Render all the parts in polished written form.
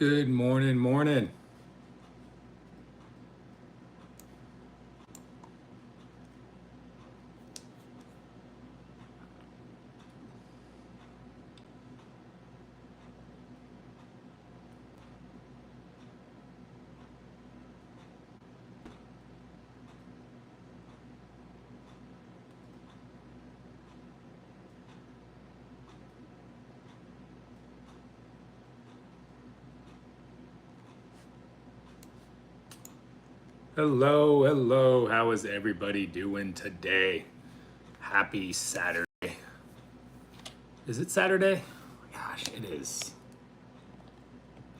Good morning. Hello. How is everybody doing today? Happy Saturday. Is it Saturday? Gosh, it is.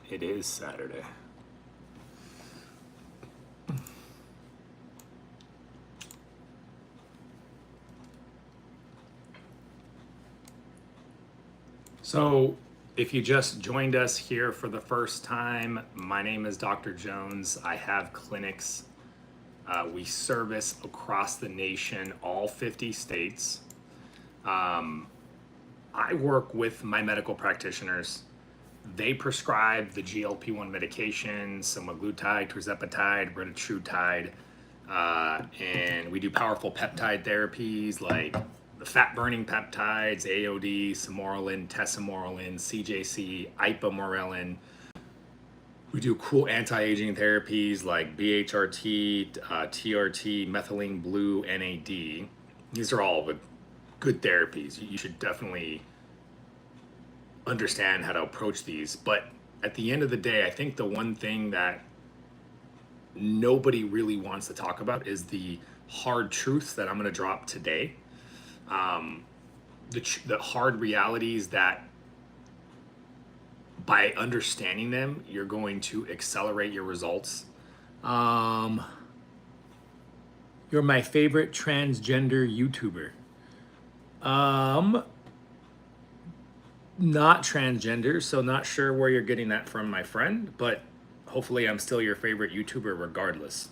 It is Saturday. So, if you just joined us here for the first time, my name is Dr. Jones. I have clinics. We service across the nation, all 50 states. I work with my medical practitioners. They prescribe the GLP-1 medications, semaglutide, tirzepatide, retatrutide, and we do powerful peptide therapies like the fat-burning peptides, AOD, samorelin, tesamorelin, CJC, ipamorelin. We do cool anti-aging therapies like BHRT, TRT, methylene blue, NAD. These are all the good therapies. You should definitely understand how to approach these. But at the end of the day, I think the one thing that nobody really wants to talk about is the hard truths that I'm going to drop today. The hard realities that by understanding them, you're going to accelerate your results. You're my favorite transgender YouTuber. Not transgender, so not sure where you're getting that from, my friend, but hopefully I'm still your favorite YouTuber regardless.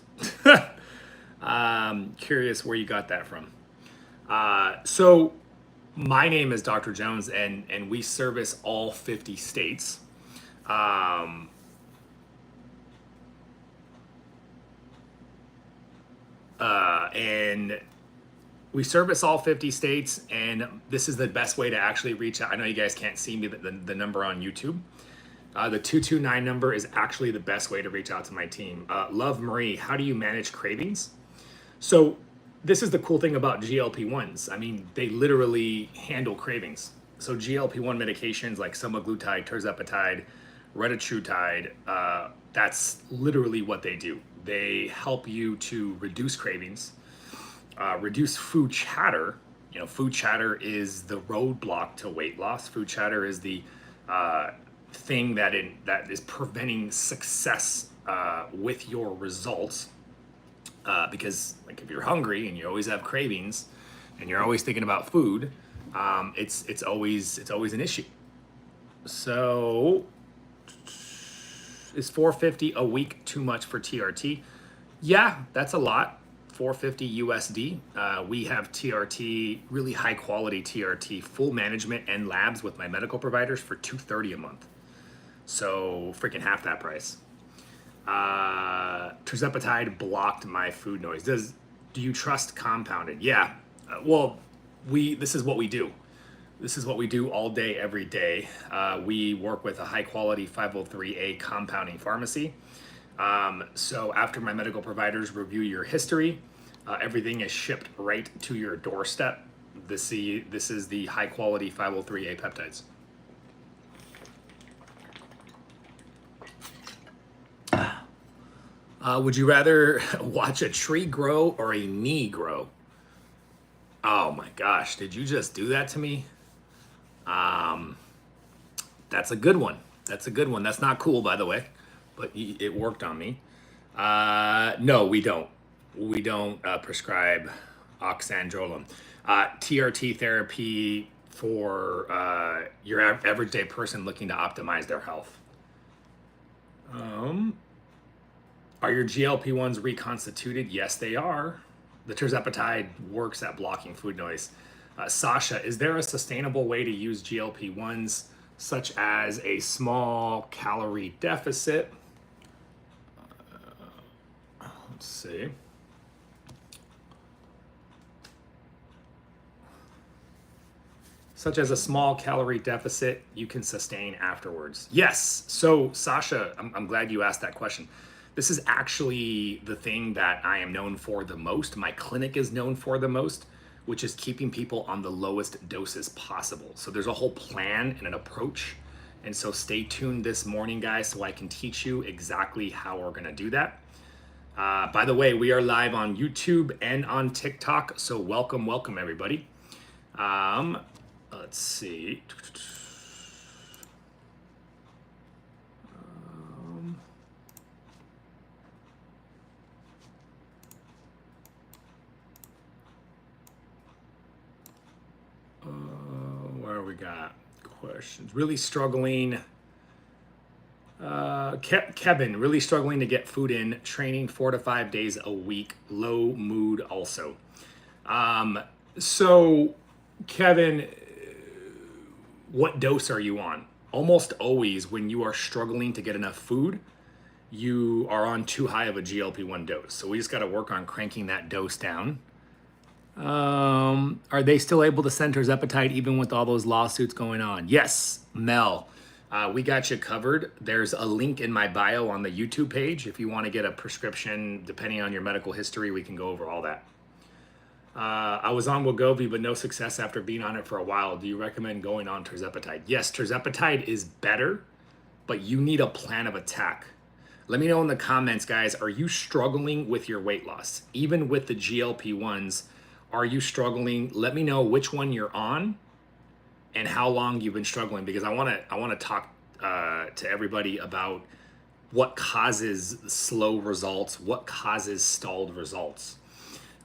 Curious where you got that from. So my name is Dr. Jones, and we service all 50 states. And we service all 50 states, and this is the best way to actually reach out. I know you guys can't see me, the number on YouTube. The 229 number is actually the best way to reach out to my team. Love Marie, how do you manage cravings? So this is the cool thing about GLP-1s. I mean, they literally handle cravings. So GLP-1 medications like semaglutide, tirzepatide, retatrutide, that's literally what they do. They help you to reduce cravings, reduce food chatter. You know, food chatter is the roadblock to weight loss. Food chatter is the thing that is preventing success with your results. Because like if you're hungry and you always have cravings and you're always thinking about food, it's always an issue. So is 450 a week too much for TRT? Yeah, that's a lot. 450 USD. We have TRT, really high quality TRT, full management and labs with my medical providers for $230 a month. So freaking half that price. Tirzepatide blocked my food noise. Do you trust compounded? Yeah. Well, this is what we do. This is what we do all day, every day. We work with a high quality 503A compounding pharmacy. So after my medical providers review your history, everything is shipped right to your doorstep. This is the high quality 503A peptides. Would you rather watch a tree grow or a knee grow? Oh my gosh, did you just do that to me? That's a good one. That's a good one. That's not cool, by the way, but it worked on me. No, we don't. We don't prescribe oxandrolone. TRT therapy for your everyday person looking to optimize their health. Are your GLP-1s reconstituted? Yes, they are. The tirzepatide works at blocking food noise. Sasha, is there a sustainable way to use GLP-1s such as a small calorie deficit. Let's see. Such as a small calorie deficit you can sustain afterwards. Yes. So, Sasha, I'm glad you asked that question. This is actually the thing that I am known for the most. My clinic is known for the most, which is keeping people on the lowest doses possible. So there's a whole plan and an approach. And so stay tuned this morning, guys, so I can teach you exactly how we're gonna do that. By the way, we are live on YouTube and on TikTok. So welcome, everybody. Let's see. Where we got questions? Really struggling. Kevin, really struggling to get food in, training 4 to 5 days a week, low mood also. So Kevin, what dose are you on? Almost always when you are struggling to get enough food, you are on too high of a GLP-1 dose. So we just got to work on cranking that dose down. Are they still able to send tirzepatide even with all those lawsuits going on? Yes, Mel. We got you covered. There's a link in my bio on the YouTube page. If you want to get a prescription, depending on your medical history, we can go over all that. I was on Wegovy, but no success after being on it for a while. Do you recommend going on tirzepatide? Yes, tirzepatide is better, but you need a plan of attack. Let me know in the comments, guys, are you struggling with your weight loss? Even with the GLP-1s, are you struggling? Let me know which one you're on and how long you've been struggling, because I want to talk to everybody about what causes slow results, what causes stalled results.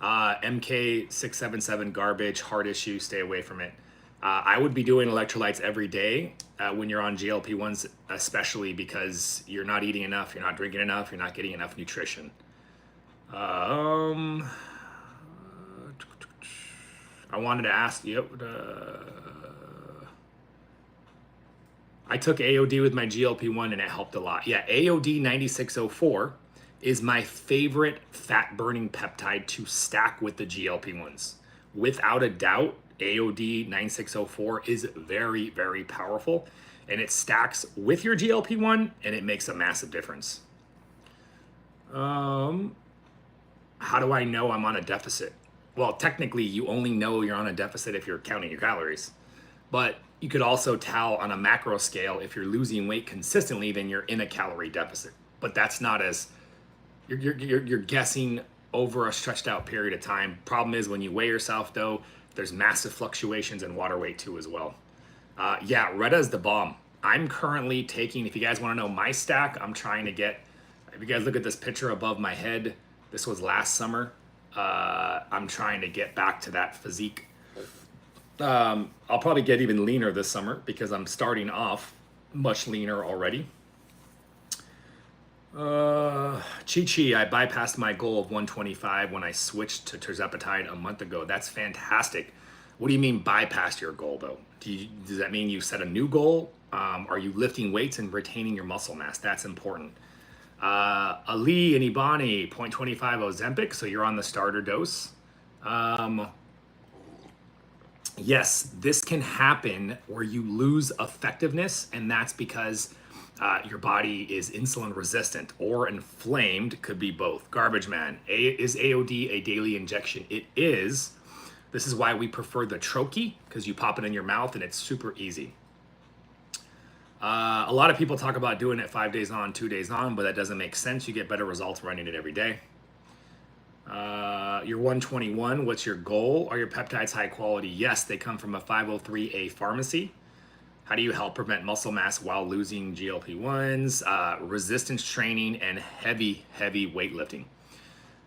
MK677 garbage, heart issue, stay away from it. I would be doing electrolytes every day when you're on GLP-1s, especially because you're not eating enough, you're not drinking enough, you're not getting enough nutrition. I wanted to ask you, I took AOD with my GLP-1 and it helped a lot. Yeah, AOD 9604 is my favorite fat burning peptide to stack with the GLP-1s. Without a doubt, AOD 9604 is very, very powerful, and it stacks with your GLP-1 and it makes a massive difference. How do I know I'm on a deficit? Well, technically you only know you're on a deficit if you're counting your calories, but you could also tell on a macro scale, if you're losing weight consistently, then you're in a calorie deficit. But that's not as, you're guessing over a stretched out period of time. Problem is when you weigh yourself though, there's massive fluctuations in water weight too as well. Yeah, Retta's the bomb. I'm currently taking, if you guys want to know my stack, I'm trying to get, if you guys look at this picture above my head, this was last summer. I'm trying to get back to that physique. I'll probably get even leaner this summer because I'm starting off much leaner already. Chi, I bypassed my goal of 125 when I switched to tirzepatide a month ago. That's fantastic. What do you mean bypassed your goal though? Does that mean you set a new goal? Are you lifting weights and retaining your muscle mass? That's important. Ali and Ibani, 0.25 Ozempic, so you're on the starter dose. Yes, this can happen where you lose effectiveness, and that's because your body is insulin resistant or inflamed. Could be both. Garbage man, is AOD a daily injection? It is. This is why we prefer the troche, because you pop it in your mouth and it's super easy. A lot of people talk about doing it 5 days on, 2 days on, but that doesn't make sense. You get better results running it every day. You're 121. What's your goal? Are your peptides high quality? Yes, they come from a 503A pharmacy. How do you help prevent muscle mass while losing GLP-1s? Resistance training and heavy weightlifting.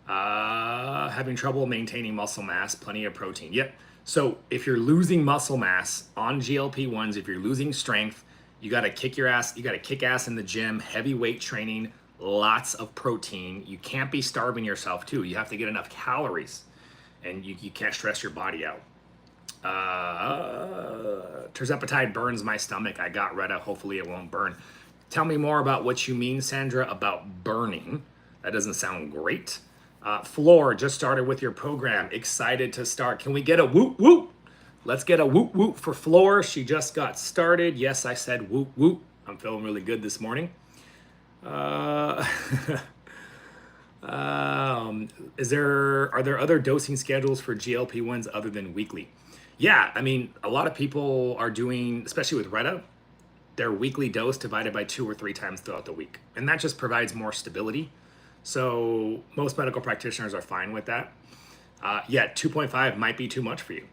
Having trouble maintaining muscle mass, plenty of protein. Yep. So if you're losing muscle mass on GLP-1s, if you're losing strength, you got to kick your ass. You got to kick ass in the gym, heavy weight training, lots of protein. You can't be starving yourself too. You have to get enough calories, and you can't stress your body out. Tirzepatide burns my stomach. I got Retta. Hopefully it won't burn. Tell me more about what you mean, Sandra, about burning. That doesn't sound great. Floor, just started with your program. Excited to start. Can we get a whoop whoop? Let's get a whoop whoop for Floor. She just got started. Yes, I said whoop whoop. I'm feeling really good this morning. Are there other dosing schedules for GLP-1s other than weekly? Yeah, I mean, a lot of people are doing, especially with Retta, their weekly dose divided by 2 or 3 times throughout the week. And that just provides more stability. So most medical practitioners are fine with that. Yeah, 2.5 might be too much for you.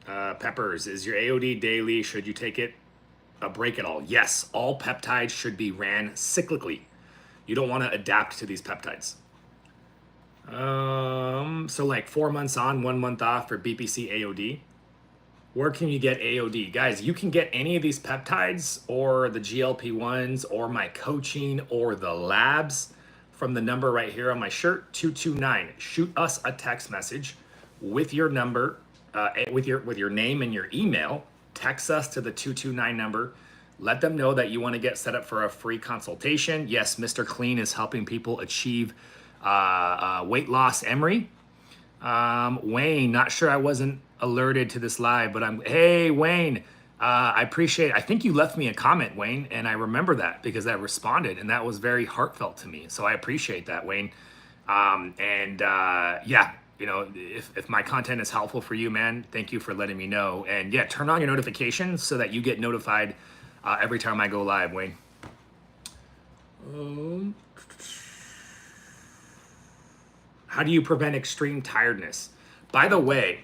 Peppers, is your AOD daily? Should you take it a break at all? Yes, all peptides should be ran cyclically. You don't want to adapt to these peptides. So like 4 months on, 1 month off for BPC AOD. Where can you get AOD? Guys, you can get any of these peptides or the GLP-1s or my coaching or the labs from the number right here on my shirt, 229. Shoot us a text message with your number, with your name and your email. Text us to the 229 number. Let them know that you want to get set up for a free consultation. Yes, Mr. Clean is helping people achieve weight loss. Emery. Wayne, not sure I wasn't alerted to this live, but hey, Wayne, I appreciate it. I think you left me a comment, Wayne, and I remember that because I responded, and that was very heartfelt to me. So I appreciate that, Wayne. Yeah, you know, if my content is helpful for you, man, thank you for letting me know. And yeah, turn on your notifications so that you get notified every time I go live, Wayne. How do you prevent extreme tiredness? By the way,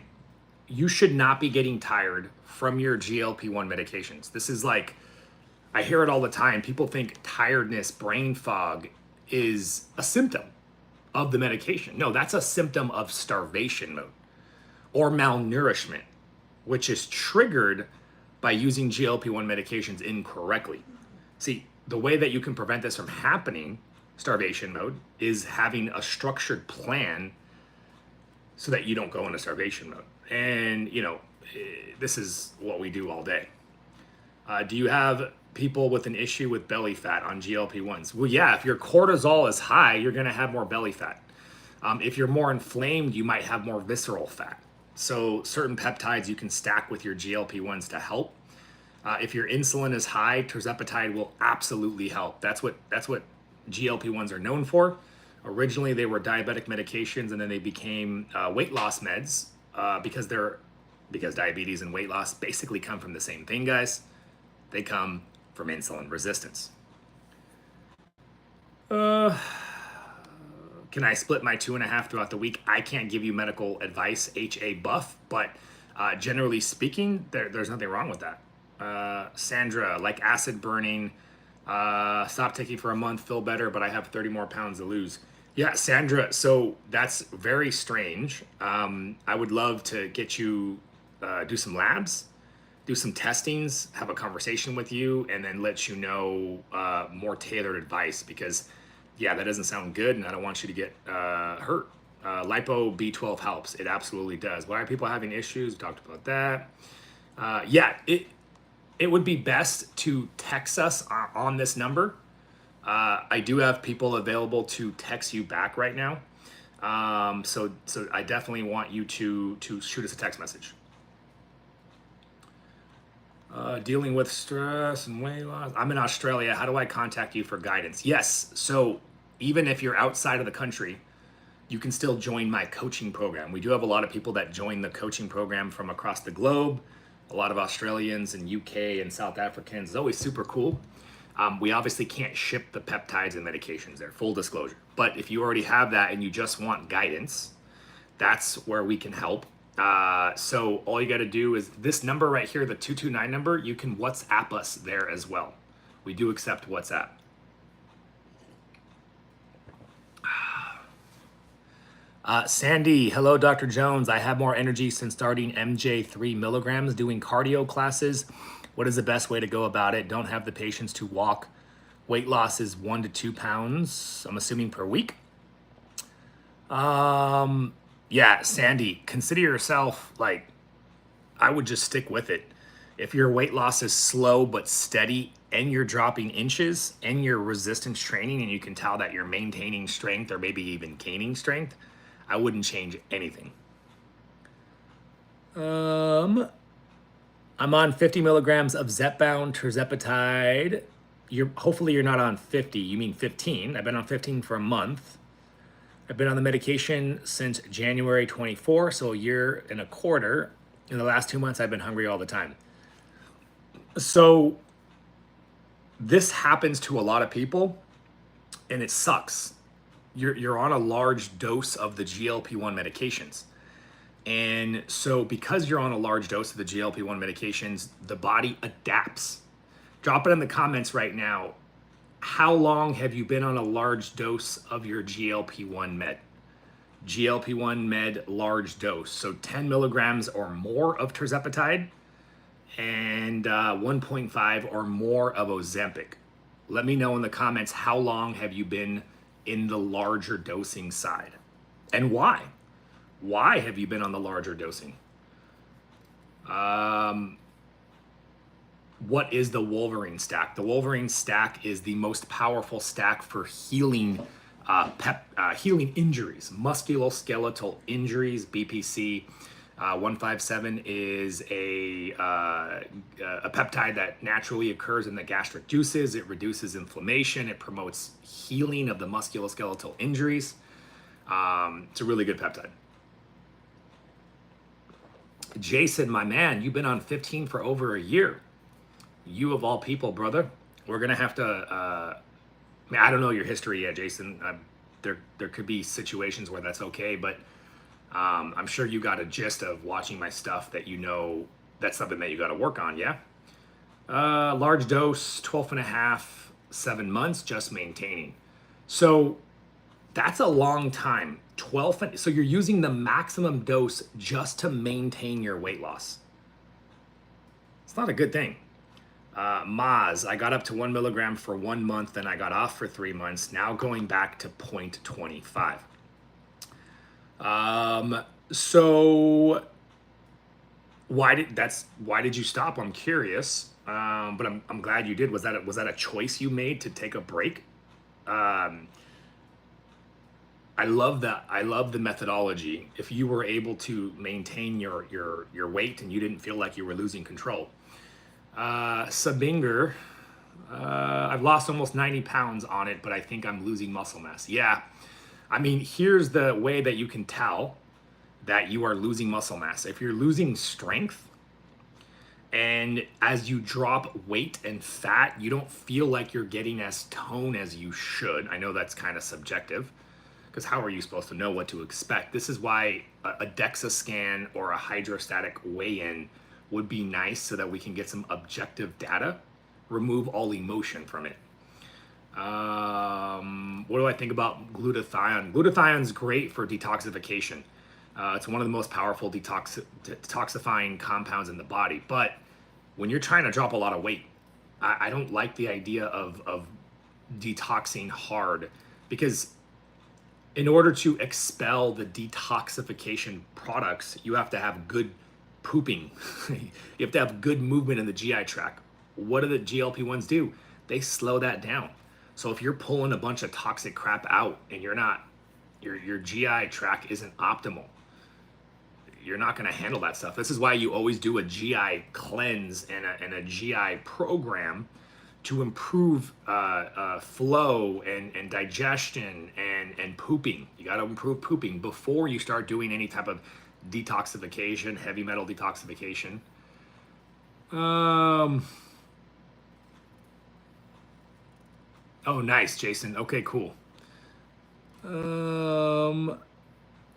you should not be getting tired from your GLP-1 medications. This is like, I hear it all the time. People think tiredness, brain fog is a symptom of the medication. No, that's a symptom of starvation mode or malnourishment, which is triggered by using GLP-1 medications incorrectly. See, the way that you can prevent this from happening, starvation mode, is having a structured plan so that you don't go into starvation mode. And, you know, this is what we do all day. Do you have people with an issue with belly fat on GLP-1s? Well, yeah, if your cortisol is high, you're going to have more belly fat. If you're more inflamed, you might have more visceral fat. So certain peptides you can stack with your GLP-1s to help. If your insulin is high, tirzepatide will absolutely help. That's what GLP-1s are known for. Originally, they were diabetic medications, and then they became weight loss meds because diabetes and weight loss basically come from the same thing, guys. They come from insulin resistance. Can I split my 2.5 throughout the week? I can't give you medical advice, HA buff, but generally speaking, there's nothing wrong with that. Sandra, like acid burning, stop taking for a month, feel better, but I have 30 more pounds to lose. Yeah, Sandra, so that's very strange. I would love to get you do some labs, do some testings, have a conversation with you, and then let you know more tailored advice because, yeah, that doesn't sound good, and I don't want you to get hurt. Lipo B12 helps. It absolutely does. Why are people having issues? We talked about that. Yeah, it would be best to text us on this number. I do have people available to text you back right now. So I definitely want you to shoot us a text message. Dealing with stress and weight loss. I'm in Australia. How do I contact you for guidance? Yes. So even if you're outside of the country, you can still join my coaching program. We do have a lot of people that join the coaching program from across the globe. A lot of Australians and UK and South Africans. It's always super cool. We obviously can't ship the peptides and medications there, full disclosure. But if you already have that and you just want guidance, that's where we can help. So all you got to do is this number right here, the 229 number, you can WhatsApp us there as well. We do accept WhatsApp. Sandy, hello, Dr. Jones. I have more energy since starting MJ 3 milligrams doing cardio classes. What is the best way to go about it? Don't have the patience to walk. Weight loss is 1 to 2 pounds, I'm assuming, per week. Yeah, Sandy, consider yourself, like, I would just stick with it. If your weight loss is slow but steady and you're dropping inches and you're resistance training and you can tell that you're maintaining strength or maybe even gaining strength, I wouldn't change anything. I'm on 50 milligrams of Zepbound tirzepatide. Hopefully you're not on 50. You mean 15. I've been on 15 for a month. I've been on the medication since January 24, so a year and a quarter. In the last 2 months, I've been hungry all the time. So this happens to a lot of people, and it sucks. You're on a large dose of the GLP-1 medications. And so because you're on a large dose of the GLP-1 medications, the body adapts. Drop it in the comments right now. How long have you been on a large dose of your GLP-1 med? GLP-1 med large dose. So 10 milligrams or more of tirzepatide and 1.5 or more of Ozempic. Let me know in the comments, how long have you been in the larger dosing side and why? Why have you been on the larger dosing? What is the Wolverine stack? The Wolverine stack is the most powerful stack for healing healing injuries, musculoskeletal injuries, BPC. 157 is a peptide that naturally occurs in the gastric juices. It reduces inflammation. It promotes healing of the musculoskeletal injuries. It's a really good peptide. Jason, my man, you've been on 15 for over a year. You of all people, brother. We're gonna have to. I don't know your history yet, Jason. There could be situations where that's okay, but I'm sure you got a gist of watching my stuff that you know that's something that you got to work on. Yeah. Large dose, 12 and a half, 7 months, just maintaining. So that's a long time. 12. So you're using the maximum dose just to maintain your weight loss. It's not a good thing. Maz, I got up to 1 milligram for 1 month, then I got off for 3 months. Now going back to 0.25. So why did you stop? I'm curious. But I'm glad you did. Was that a choice you made to take a break? I love that. I love the methodology. If you were able to maintain your weight and you didn't feel like you were losing control. Sabinger, I've lost almost 90 pounds on it, but I think I'm losing muscle mass. Yeah. I mean, here's the way that you can tell that you are losing muscle mass. If you're losing strength and as you drop weight and fat, you don't feel like you're getting as toned as you should. I know that's kind of subjective because how are you supposed to know what to expect? This is why a DEXA scan or a hydrostatic weigh-in would be nice so that we can get some objective data, remove all emotion from it. What do I think about glutathione? Glutathione is great for detoxification. It's one of the most powerful detoxifying compounds in the body. But when you're trying to drop a lot of weight, I don't like the idea of detoxing hard, because in order to expel the detoxification products, you have to have good pooping. You have to have good movement in the GI tract. What do the GLP-1s do? They slow that down. So if you're pulling a bunch of toxic crap out and you're not, your GI tract isn't optimal, you're not going to handle that stuff. This is why you always do a GI cleanse and a GI program to improve flow and digestion and pooping. You got to improve pooping before you start doing any type of detoxification, heavy metal detoxification. Oh, nice, Jason. Okay, cool.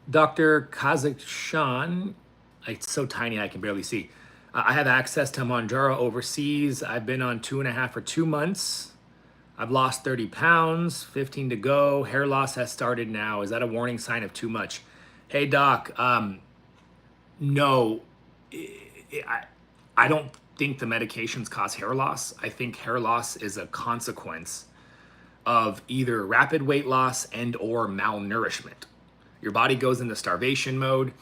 Dr. Kazakhstan, it's so tiny I can barely see. I have access to Mounjaro overseas. I've been on 2.5 for 2 months. I've lost 30 pounds, 15 to go. Hair loss has started now. Is that a warning sign of too much? Hey, doc, no, I don't think the medications cause hair loss. I think hair loss is a consequence of either rapid weight loss and or malnourishment. Your body goes into starvation mode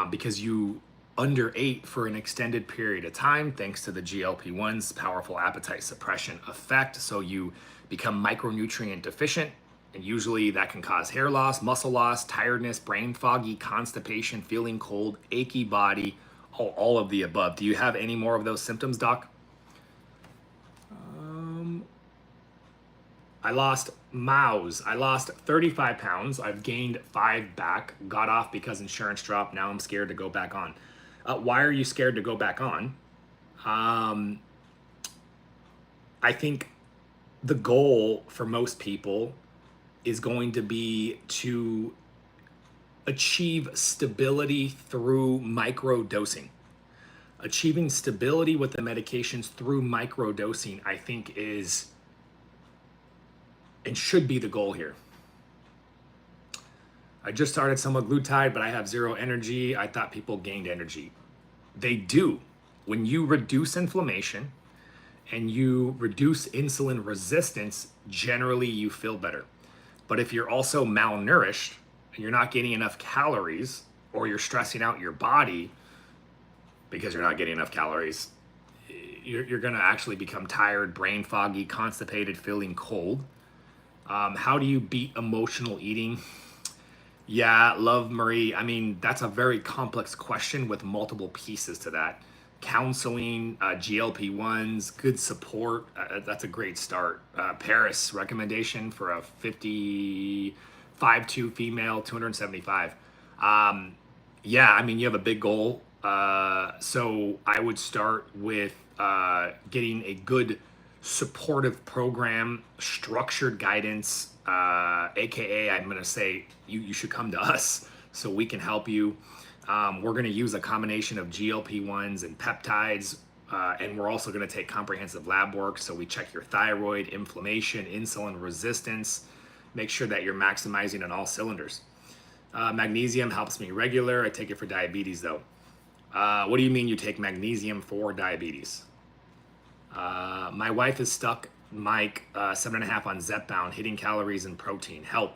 because you underate for an extended period of time thanks to the GLP-1's powerful appetite suppression effect. So you become micronutrient deficient, and usually that can cause hair loss, muscle loss, tiredness, brain foggy, constipation, feeling cold, achy body, all of the above. Do you have any more of those symptoms, Doc? I lost mouse. I lost 35 pounds. I've gained 5 back. Got off because insurance dropped. Now I'm scared to go back on. Why are you scared to go back on? I think the goal for most people is going to be to achieve stability through micro dosing. Achieving stability with the medications through micro dosing, I think, is and should be the goal here. I just started semaglutide, but I have zero energy. I thought people gained energy. They do. When you reduce inflammation and you reduce insulin resistance, generally you feel better. But if you're also malnourished and you're not getting enough calories, or you're stressing out your body because you're not getting enough calories, you're going to actually become tired, brain foggy, constipated, feeling cold. How do you beat emotional eating? Yeah, Love Marie. I mean, that's a very complex question with multiple pieces to that. Counseling, GLP-1s, good support. That's a great start. Paris, recommendation for a 5'2" female, 275. Yeah, I mean, you have a big goal. So I would start with getting a good supportive program, structured guidance, AKA I'm going to say you should come to us so we can help you. We're going to use a combination of GLP-1s and peptides, and we're also going to take comprehensive lab work. So we check your thyroid, inflammation, insulin resistance, make sure that you're maximizing on all cylinders. Magnesium helps me regular. I take it for diabetes though. What do you mean you take magnesium for diabetes? My wife is stuck, Mike, 7.5 on Zepbound, hitting calories and protein. Help.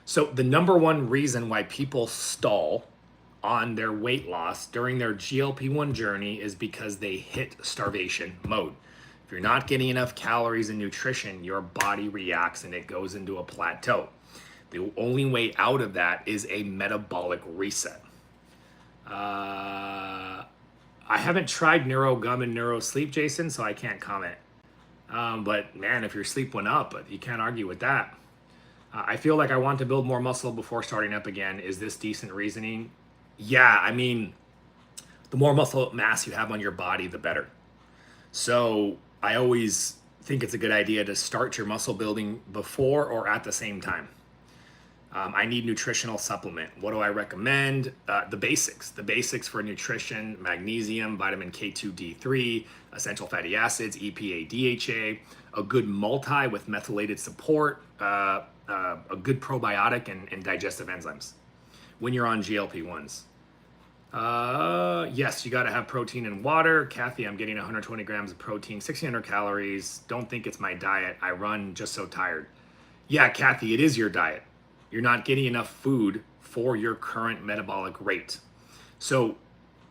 So the number one reason why people stall on their weight loss during their GLP-1 journey is because they hit starvation mode. If you're not getting enough calories and nutrition, your body reacts and it goes into a plateau. The only way out of that is a metabolic reset. I haven't tried NeuroGum and NeuroSleep, Jason, so I can't comment. But man, if your sleep went up, you can't argue with that. I feel like I want to build more muscle before starting up again. Is this decent reasoning? Yeah, I mean, the more muscle mass you have on your body, the better. So I always think it's a good idea to start your muscle building before or at the same time. I need nutritional supplement. What do I recommend? The basics for nutrition: magnesium, vitamin K2, D3, essential fatty acids, EPA, DHA, a good multi with methylated support, a good probiotic and digestive enzymes when you're on GLP-1s. Yes, you got to have protein and water. Kathy, I'm getting 120 grams of protein, 1,600 calories. Don't think it's my diet. I run just so tired. Yeah, Kathy, it is your diet. You're not getting enough food for your current metabolic rate. So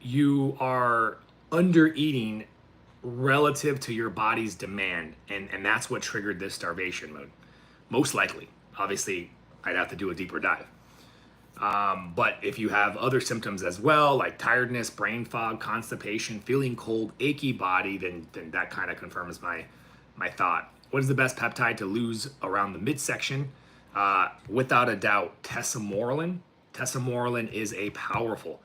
you are under eating relative to your body's demand. And that's what triggered this starvation mode. Most likely. Obviously, I'd have to do a deeper dive. But if you have other symptoms as well, like tiredness, brain fog, constipation, feeling cold, achy body, then that kind of confirms my thought. What is the best peptide to lose around the midsection? Without a doubt, tesamorelin. Tesamorelin is a powerful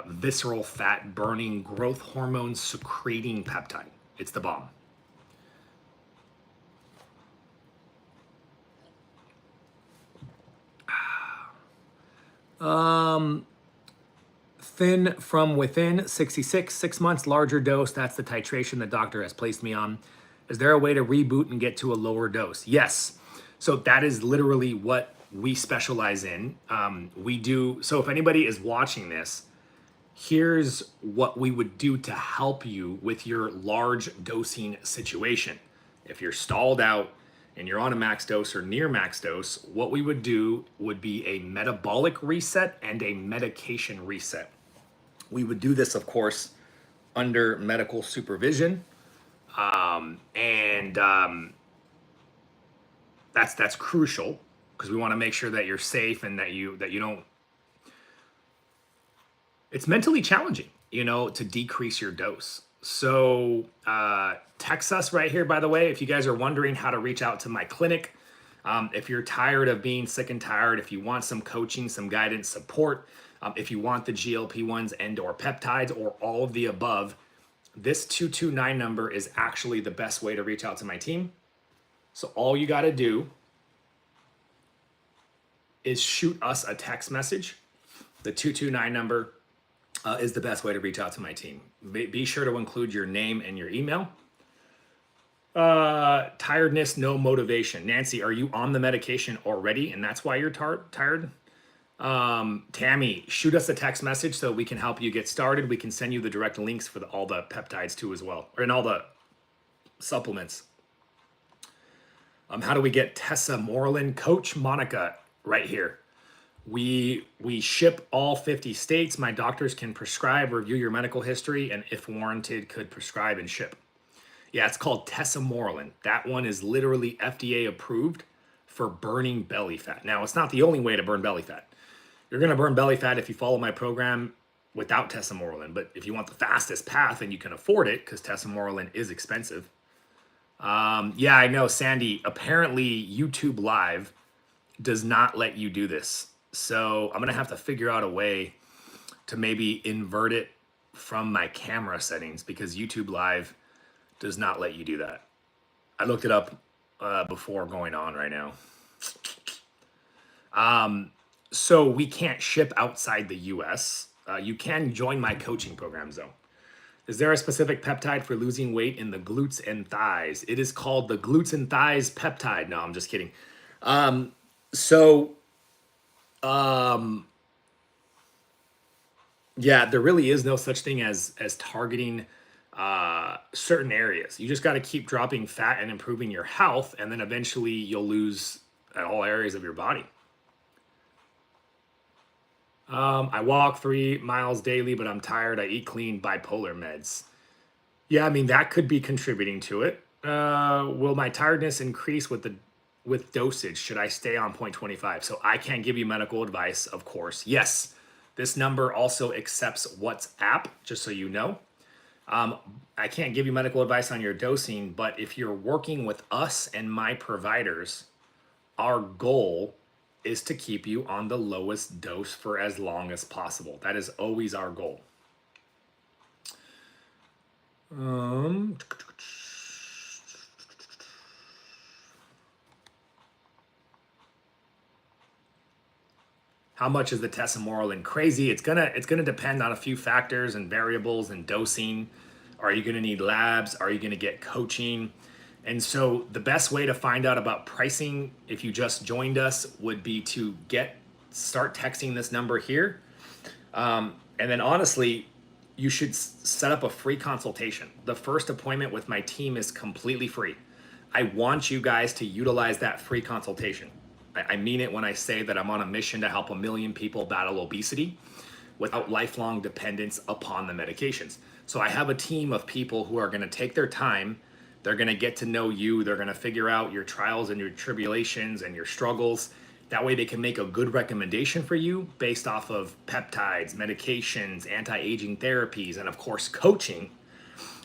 visceral fat burning, growth hormone secreting peptide. It's the bomb. Thin from within, 66, 6 months, larger dose. That's the titration the doctor has placed me on. Is there a way to reboot and get to a lower dose? Yes. So that is literally what we specialize in. We do. So if anybody is watching this, here's what we would do to help you with your large dosing situation. If you're stalled out and you're on a max dose or near max dose, what we would do would be a metabolic reset and a medication reset. We would do this, of course, under medical supervision. And that's crucial because we want to make sure that you're safe and that you don't. It's mentally challenging, to decrease your dose. So text us right here, by the way, if you guys are wondering how to reach out to my clinic. If you're tired of being sick and tired, if you want some coaching, some guidance, support, if you want the GLP-1s and or peptides or all of the above, this 229 number is actually the best way to reach out to my team. So all you got to do is shoot us a text message. The 229 number is the best way to reach out to my team. Be sure to include your name and your email. Tiredness, no motivation. Nancy, are you on the medication already and that's why you're tired? Tammy, shoot us a text message so we can help you get started. We can send you the direct links for all the peptides too as well, or in all the supplements. How do we get Tessa Moreland? Coach Monica right here. We ship all 50 states. My doctors can prescribe, review your medical history, and if warranted, could prescribe and ship. Yeah, it's called Tessa Moreland. That one is literally FDA approved for burning belly fat. Now, it's not the only way to burn belly fat. You're going to burn belly fat if you follow my program without Tessa Moreland. But if you want the fastest path and you can afford it, because Tessa Moreland is expensive. Yeah, I know, Sandy. Apparently, YouTube Live does not let you do this. So I'm going to have to figure out a way to maybe invert it from my camera settings because YouTube Live does not let you do that. I looked it up before going on right now. So we can't ship outside the US. You can join my coaching programs though. Is there a specific peptide for losing weight in the glutes and thighs? It is called the glutes and thighs peptide. No, I'm just kidding. Yeah, there really is no such thing as targeting certain areas. You just got to keep dropping fat and improving your health, and then eventually you'll lose at all areas of your body. I walk 3 miles daily, but I'm tired. I eat clean, bipolar meds. Yeah, I mean, that could be contributing to it. Will my tiredness increase with dosage? Should I stay on 0.25? So I can't give you medical advice, of course. Yes, this number also accepts WhatsApp, just so you know. I can't give you medical advice on your dosing, but if you're working with us and my providers, our goal is to keep you on the lowest dose for as long as possible. That is always our goal. How much is the Tessa Moreland? Crazy. It's gonna depend on a few factors and variables and dosing. Are you gonna need labs? Are you gonna get coaching? And so the best way to find out about pricing, if you just joined us, would be to start texting this number here. And then honestly, you should set up a free consultation. The first appointment with my team is completely free. I want you guys to utilize that free consultation. I mean it when I say that I'm on a mission to help 1 million people battle obesity without lifelong dependence upon the medications. So I have a team of people who are going to take their time. They're going to get to know you. They're going to figure out your trials and your tribulations and your struggles. That way they can make a good recommendation for you based off of peptides, medications, anti-aging therapies, and of course, coaching.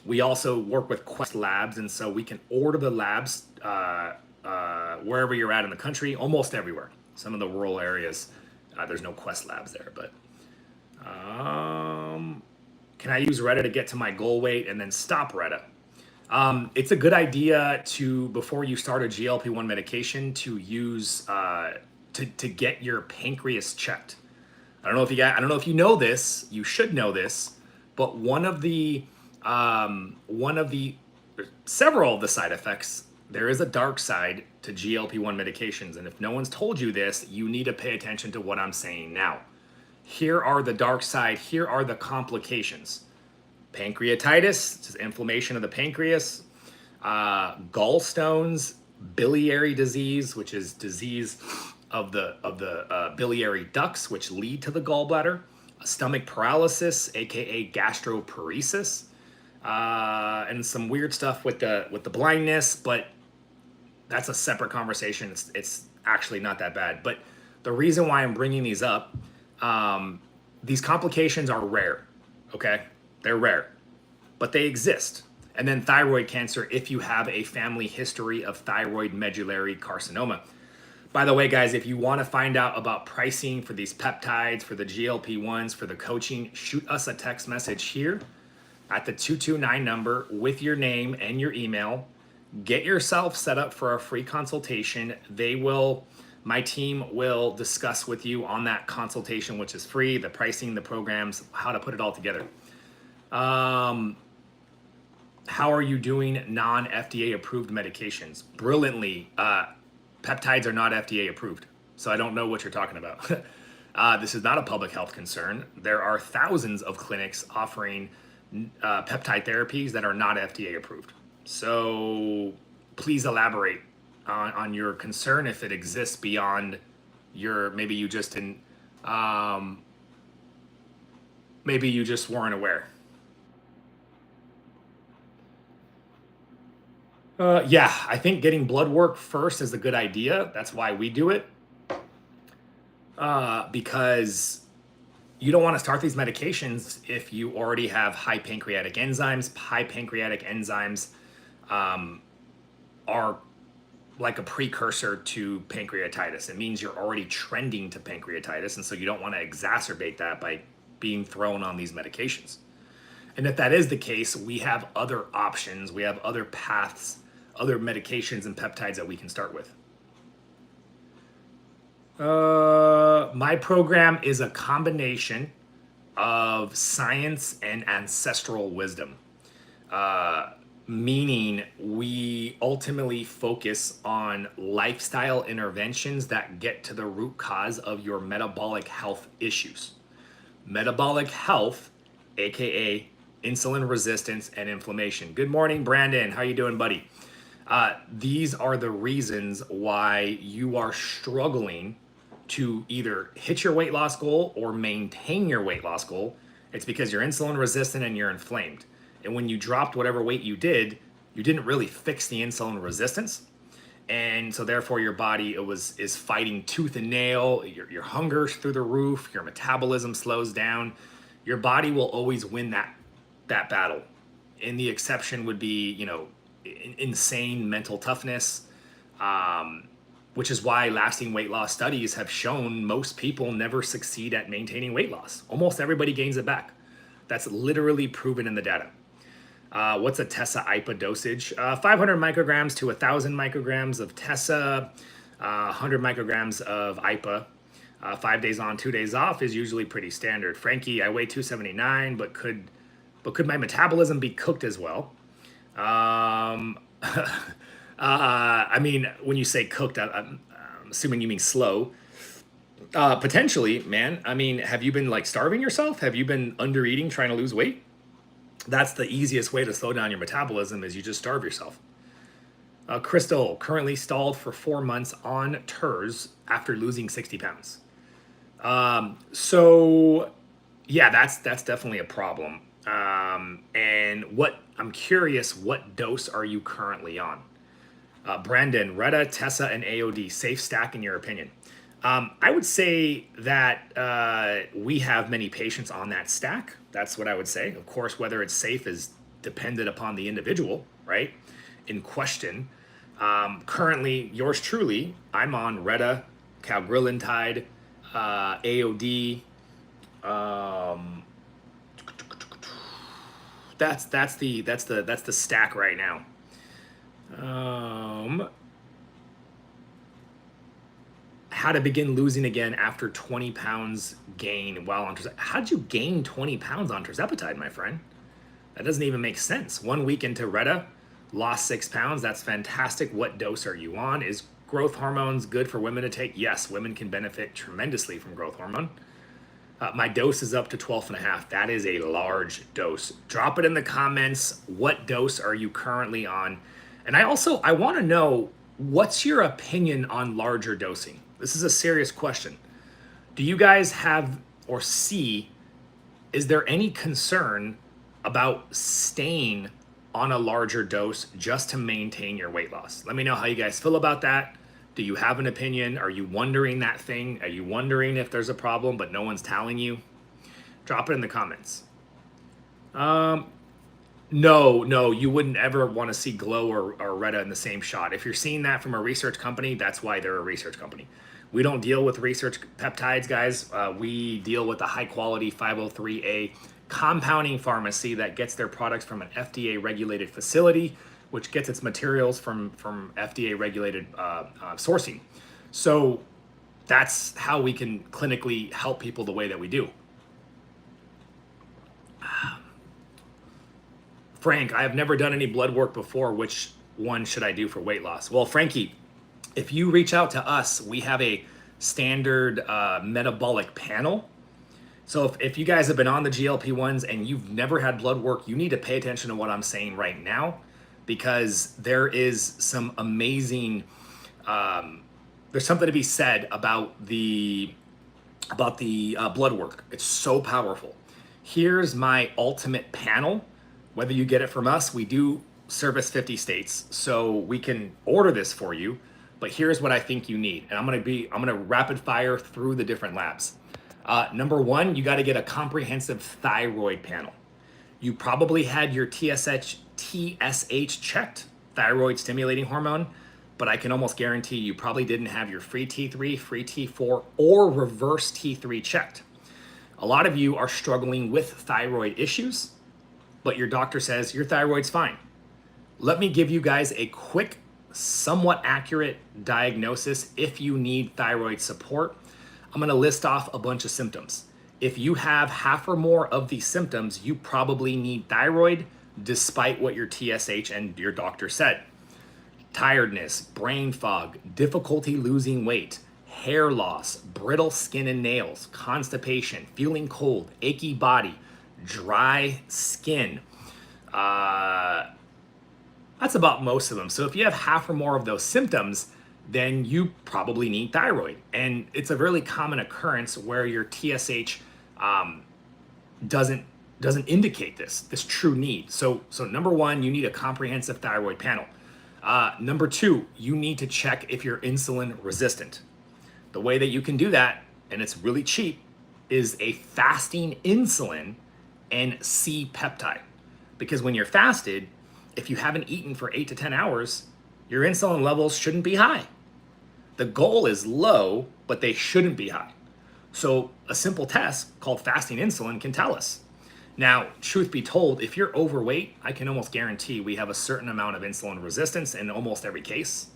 We also work with Quest Labs, and so we can order the labs wherever you're at in the country, almost everywhere. Some of the rural areas, there's no Quest Labs there, but can I use Retta to get to my goal weight and then stop Retta? It's a good idea to, before you start a GLP-1 medication, to use to get your pancreas checked. I don't know if you know this. You should know this, but several of the side effects, there is a dark side to GLP-1 medications, and if no one's told you this, you need to pay attention to what I'm saying now. Here are the dark side. Here are the complications. Pancreatitis, which is inflammation of the pancreas, gallstones, biliary disease, which is disease of the biliary ducts, which lead to the gallbladder, stomach paralysis, aka gastroparesis, and some weird stuff with the blindness, but that's a separate conversation. It's actually not that bad. But the reason why I'm bringing these up, these complications are rare. Okay, they're rare, but they exist. And then thyroid cancer, if you have a family history of thyroid medullary carcinoma. By the way, guys, if you want to find out about pricing for these peptides, for the GLP-1s, for the coaching, shoot us a text message here at the 229 number with your name and your email. Get yourself set up for a free consultation. My team will discuss with you on that consultation, which is free, the pricing, the programs, how to put it all together. How are you doing non-FDA approved medications? Brilliantly. Peptides are not FDA approved, so I don't know what you're talking about. This is not a public health concern. There are thousands of clinics offering peptide therapies that are not FDA approved. So please elaborate on your concern if it exists beyond maybe you just weren't aware. Yeah, I think getting blood work first is a good idea. That's why we do it. Because you don't want to start these medications if you already have high pancreatic enzymes. High pancreatic enzymes are like a precursor to pancreatitis. It means you're already trending to pancreatitis, and so you don't want to exacerbate that by being thrown on these medications. And if that is the case, we have other options. We have other paths, other medications and peptides that we can start with. My program is a combination of science and ancestral wisdom, meaning we ultimately focus on lifestyle interventions that get to the root cause of your metabolic health issues. Metabolic health, aka insulin resistance and inflammation. Good morning, Brandon. How you doing, buddy? These are the reasons why you are struggling to either hit your weight loss goal or maintain your weight loss goal. It's because you're insulin resistant and you're inflamed. And when you dropped whatever weight you didn't really fix the insulin resistance. And so therefore your body is fighting tooth and nail. Your hunger's through the roof, your metabolism slows down. Your body will always win that battle. And the exception would be, insane mental toughness, which is why lasting weight loss studies have shown most people never succeed at maintaining weight loss. Almost everybody gains it back. That's literally proven in the data. What's a TESA-IPA dosage? 500 micrograms to 1,000 micrograms of TESA, 100 micrograms of IPA. 5 days on, 2 days off is usually pretty standard. Frankie, I weigh 279, but could my metabolism be cooked as well? I mean, when you say cooked, I'm assuming you mean slow. Potentially, man. I mean, have you been starving yourself? Have you been under eating, trying to lose weight? That's the easiest way to slow down your metabolism is you just starve yourself. Crystal, currently stalled for 4 months on TERS after losing 60 pounds. So yeah, that's definitely a problem. And I'm curious, what dose are you currently on? Brandon, Retta, Tessa, and AOD, safe stack in your opinion? I would say that we have many patients on that stack. That's what I would say. Of course, whether it's safe is dependent upon the individual, right? In question. Currently, yours truly, I'm on Retta, Calgrillantide, AOD. That's the stack right now. How to begin losing again after 20 pounds gain while on tirzepatide. How'd you gain 20 pounds on tirzepatide, my friend? That doesn't even make sense. 1 week into Retta, lost 6 pounds. That's fantastic. What dose are you on? Is growth hormones good for women to take? Yes, women can benefit tremendously from growth hormone. My dose is up to 12.5. That is a large dose. Drop it in the comments. What dose are you currently on? And I want to know, what's your opinion on larger dosing? This is a serious question. Do you guys have or see is there any concern about staying on a larger dose just to maintain your weight loss? Let me know how you guys feel about that. Do you have an opinion? Are you wondering that thing? Are you wondering if there's a problem but no one's telling you? Drop it in the comments. No, you wouldn't ever want to see Glow or Retta in the same shot. If you're seeing that from a research company, that's why they're a research company. We don't deal with research peptides, guys. We deal with a high quality 503A compounding pharmacy that gets their products from an FDA regulated facility, which gets its materials from FDA regulated sourcing. So that's how we can clinically help people the way that we do. Frank, I have never done any blood work before. Which one should I do for weight loss? Well, Frankie, if you reach out to us, we have a standard metabolic panel. So if you guys have been on the GLP-1s and you've never had blood work, you need to pay attention to what I'm saying right now, because there is some amazing, there's something to be said about the blood work. It's so powerful. Here's my ultimate panel. Whether you get it from us, we do service 50 states, so we can order this for you. But here's what I think you need, and I'm gonna rapid fire through the different labs. Number one, you got to get a comprehensive thyroid panel. You probably had your TSH checked, thyroid stimulating hormone, but I can almost guarantee you probably didn't have your free T3, free T4, or reverse T3 checked. A lot of you are struggling with thyroid issues, but your doctor says your thyroid's fine. Let me give you guys a quick, somewhat accurate diagnosis if you need thyroid support. I'm gonna list off a bunch of symptoms. If you have half or more of these symptoms, you probably need thyroid despite what your TSH and your doctor said. Tiredness, brain fog, difficulty losing weight, hair loss, brittle skin and nails, constipation, feeling cold, achy body, dry skin. That's about most of them. So if you have half or more of those symptoms, then you probably need thyroid. And it's a really common occurrence where your TSH doesn't indicate this true need. So number one, you need a comprehensive thyroid panel. Number two, you need to check if you're insulin resistant. The way that you can do that, and it's really cheap, is a fasting insulin and C-peptide. Because when you're fasted, if you haven't eaten for 8 to 10 hours, your insulin levels shouldn't be high. The goal is low, but they shouldn't be high. So a simple test called fasting insulin can tell us. Now, truth be told, if you're overweight, I can almost guarantee we have a certain amount of insulin resistance in almost every case.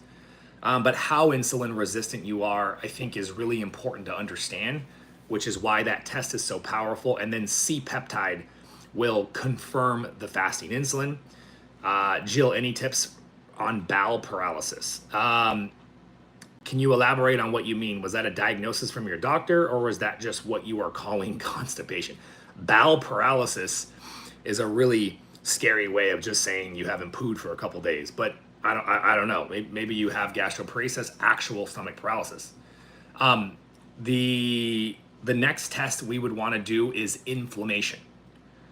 But how insulin resistant you are, I think, is really important to understand, which is why that test is so powerful. And then C-peptide will confirm the fasting insulin. Jill, any tips on bowel paralysis? Can you elaborate on what you mean? Was that a diagnosis from your doctor, or was that just what you are calling constipation? Bowel paralysis is a really scary way of just saying you haven't pooed for a couple days, but I don't know. Maybe you have gastroparesis, actual stomach paralysis. The next test we would want to do is inflammation.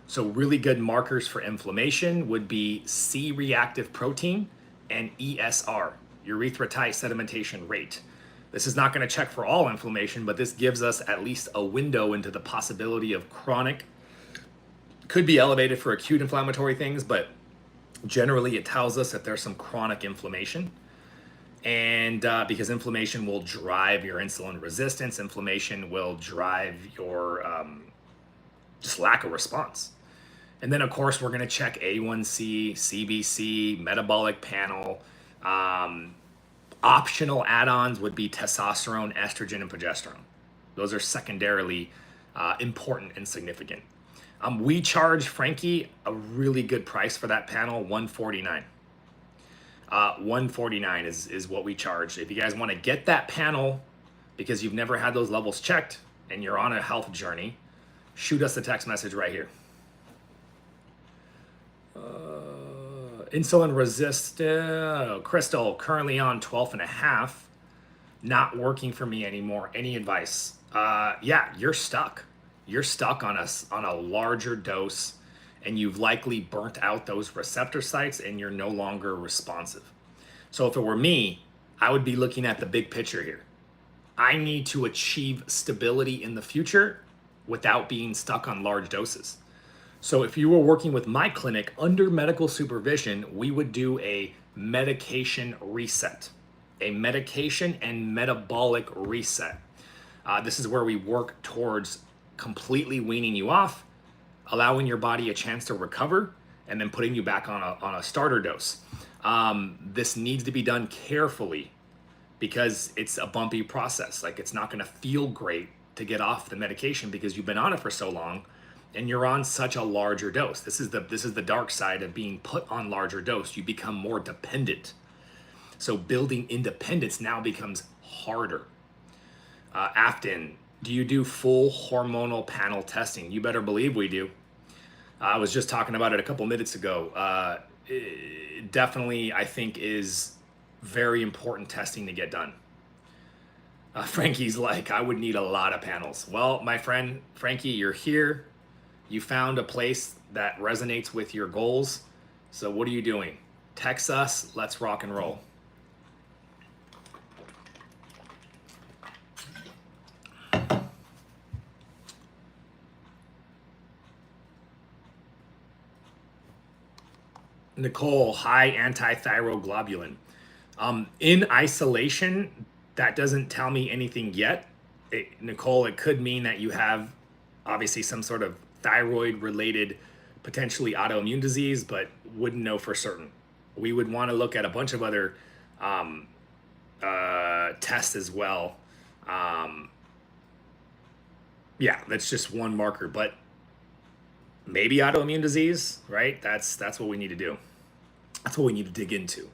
So really good markers for inflammation would be C-reactive protein and ESR, erythrocyte sedimentation rate. This is not going to check for all inflammation, but this gives us at least a window into the possibility of chronic. Could be elevated for acute inflammatory things, but generally it tells us that there's some chronic inflammation. And because inflammation will drive your insulin resistance, inflammation will drive your just lack of response. And then, of course, we're going to check A1C, CBC, metabolic panel. Optional add-ons would be testosterone, estrogen, and progesterone. Those are secondarily important and significant. We charge, Frankie, a really good price for that panel, $149. $149 is what we charge. If you guys want to get that panel because you've never had those levels checked and you're on a health journey, shoot us a text message right here. Insulin resistant, Crystal, currently on 12.5, not working for me anymore. Any advice? Yeah, you're stuck. you're stuck on a larger dose, and you've likely burnt out those receptor sites and you're no longer responsive. So if it were me, I would be looking at the big picture here. I need to achieve stability in the future without being stuck on large doses. So if you were working with my clinic under medical supervision, we would do a medication reset, a medication and metabolic reset. This is where we work towards completely weaning you off, allowing your body a chance to recover, and then putting you back on a starter dose. This needs to be done carefully because it's a bumpy process. Like, it's not going to feel great to get off the medication because you've been on it for so long and you're on such a larger dose. This is the dark side of being put on larger dose. You become more dependent. So building independence now becomes harder. Afton, do you do full hormonal panel testing? You better believe we do. I was just talking about it a couple minutes ago. It definitely, I think, is very important testing to get done. Frankie's like, I would need a lot of panels. Well, my friend, Frankie, you're here. You found a place that resonates with your goals. So what are you doing? Text us. Let's rock and roll. Nicole, high antithyroglobulin. In isolation, that doesn't tell me anything yet. Nicole, it could mean that you have obviously some sort of thyroid related, potentially autoimmune disease, but wouldn't know for certain. We would want to look at a bunch of other tests as well. Yeah, that's just one marker, but maybe autoimmune disease, right? That's what we need to do. That's what we need to dig into.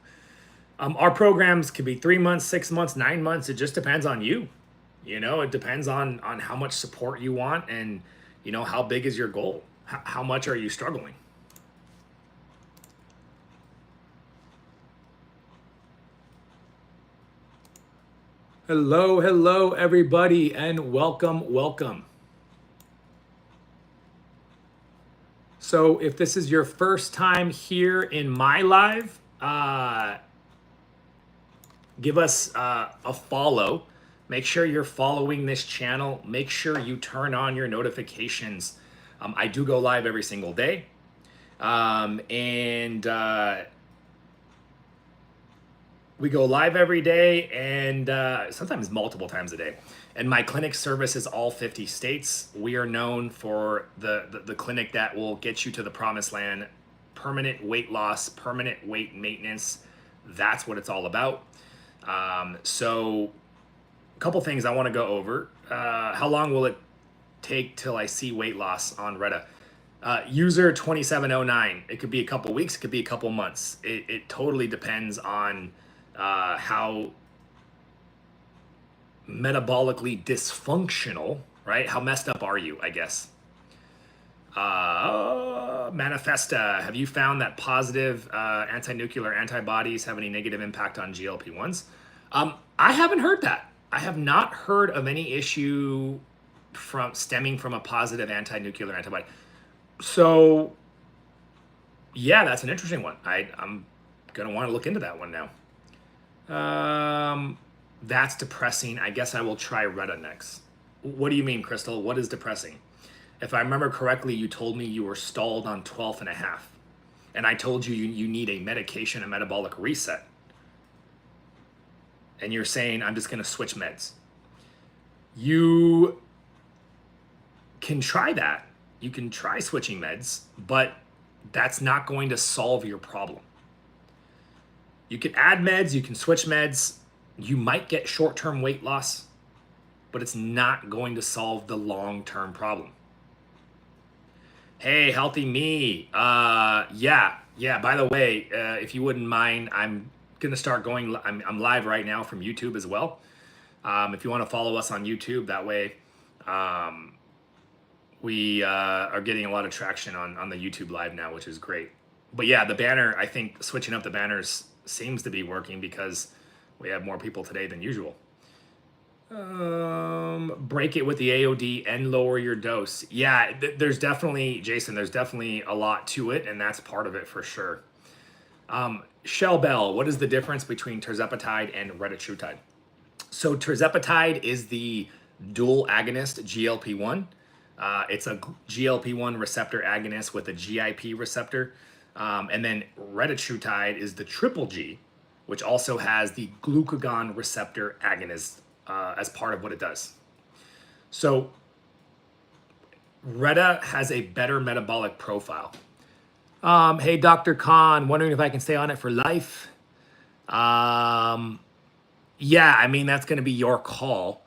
Our programs could be 3 months, 6 months, 9 months. It just depends on you. You know, it depends on how much support you want and, you know, how big is your goal? How much are you struggling? Hello, everybody, and welcome. So if this is your first time here in my live, give us a follow. Make sure you're following this channel. Make sure you turn on your notifications. I do go live every single day. We go live every day and sometimes multiple times a day. And my clinic service is all 50 states. We are known for the clinic that will get you to the promised land, permanent weight loss, permanent weight maintenance. That's what it's all about. So a couple things I want to go over. How long will it take till I see weight loss on Retta? User 2709. It could be a couple weeks, it could be a couple months. It totally depends on how metabolically dysfunctional, right? How messed up are you, I guess. Manifesta, have you found that positive anti-nuclear antibodies have any negative impact on GLP-1s? I haven't heard that. I have not heard of any issue stemming from a positive anti-nuclear antibody. So yeah, that's an interesting one. I'm gonna want to look into that one now. That's depressing. I guess I will try Retta next. What do you mean, Crystal? What is depressing? If I remember correctly, you told me you were stalled on 12.5. And I told you you need a medication, a metabolic reset. And you're saying, I'm just going to switch meds. You can try that. You can try switching meds, but that's not going to solve your problem. You can add meds, you can switch meds. You might get short-term weight loss, but it's not going to solve the long-term problem. Hey, healthy me. Yeah. By the way, if you wouldn't mind, I'm gonna start going. I'm live right now from YouTube as well. If you want to follow us on YouTube, that way we are getting a lot of traction on the YouTube live now, which is great. But yeah, the banner, I think switching up the banners seems to be working because we have more people today than usual. Break it with the AOD and lower your dose. Yeah, there's definitely, Jason, there's definitely a lot to it, and that's part of it for sure. Shell Bell, what is the difference between tirzepatide and retatrutide? So tirzepatide is the dual agonist GLP-1. It's a GLP-1 receptor agonist with a GIP receptor. And then retatrutide is the triple G, which also has the glucagon receptor agonist as part of what it does. So Reta has a better metabolic profile. Hey, Dr. Khan, wondering if I can stay on it for life. Yeah, I mean, that's going to be your call.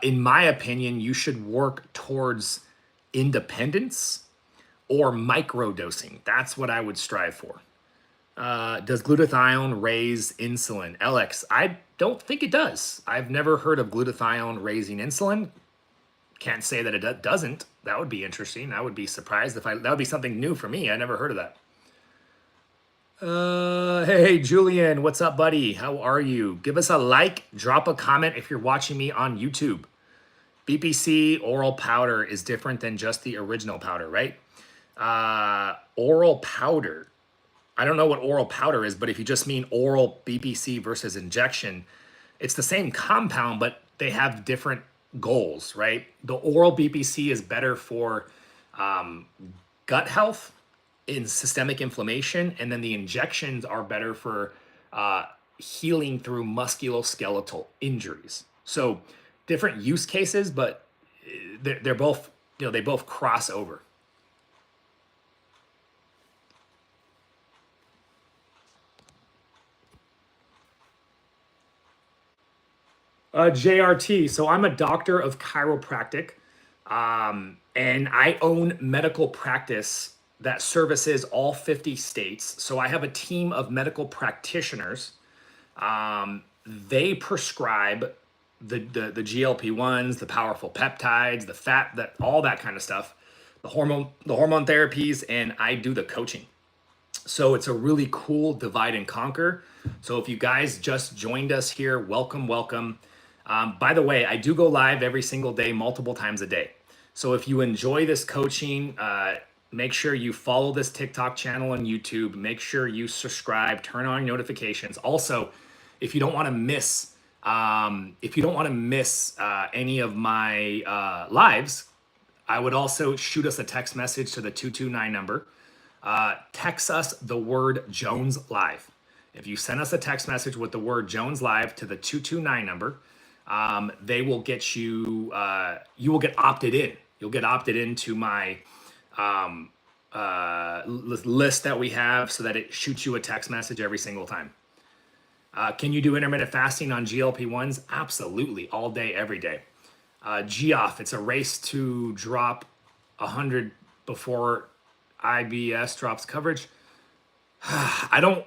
In my opinion, you should work towards independence or microdosing. That's what I would strive for. Does glutathione raise insulin? Alex, I don't think it does. I've never heard of glutathione raising insulin. Can't say that it doesn't. That would be interesting. I would be surprised if that would be something new for me. I never heard of that. Hey, Julian, what's up, buddy? How are you? Give us a like, drop a comment if you're watching me on YouTube. BPC oral powder is different than just the original powder, right? Oral powder. I don't know what oral powder is, but if you just mean oral BPC versus injection, it's the same compound, but they have different goals, right? The oral BPC is better for gut health in systemic inflammation, and then the injections are better for healing through musculoskeletal injuries. So different use cases, but they're both, they both cross over. JRT. So I'm a doctor of chiropractic, and I own medical practice that services all 50 states. So I have a team of medical practitioners. They prescribe the GLP-1s, the powerful peptides, the fat, that all that kind of stuff, the hormone therapies, and I do the coaching. So it's a really cool divide and conquer. So if you guys just joined us here, welcome, welcome. By the way, I do go live every single day, multiple times a day. So if you enjoy this coaching, make sure you follow this TikTok channel on YouTube. Make sure you subscribe, turn on notifications. Also, if you don't want to miss, any of my lives, I would also shoot us a text message to the 229 number. Text us the word Jones Live. If you send us a text message with the word Jones Live to the 229 number, they will get you, you will get opted in. You'll get opted into my list that we have so that it shoots you a text message every single time. Can you do intermittent fasting on GLP-1s? Absolutely, all day, every day. GOF, it's a race to drop 100 before IBS drops coverage. I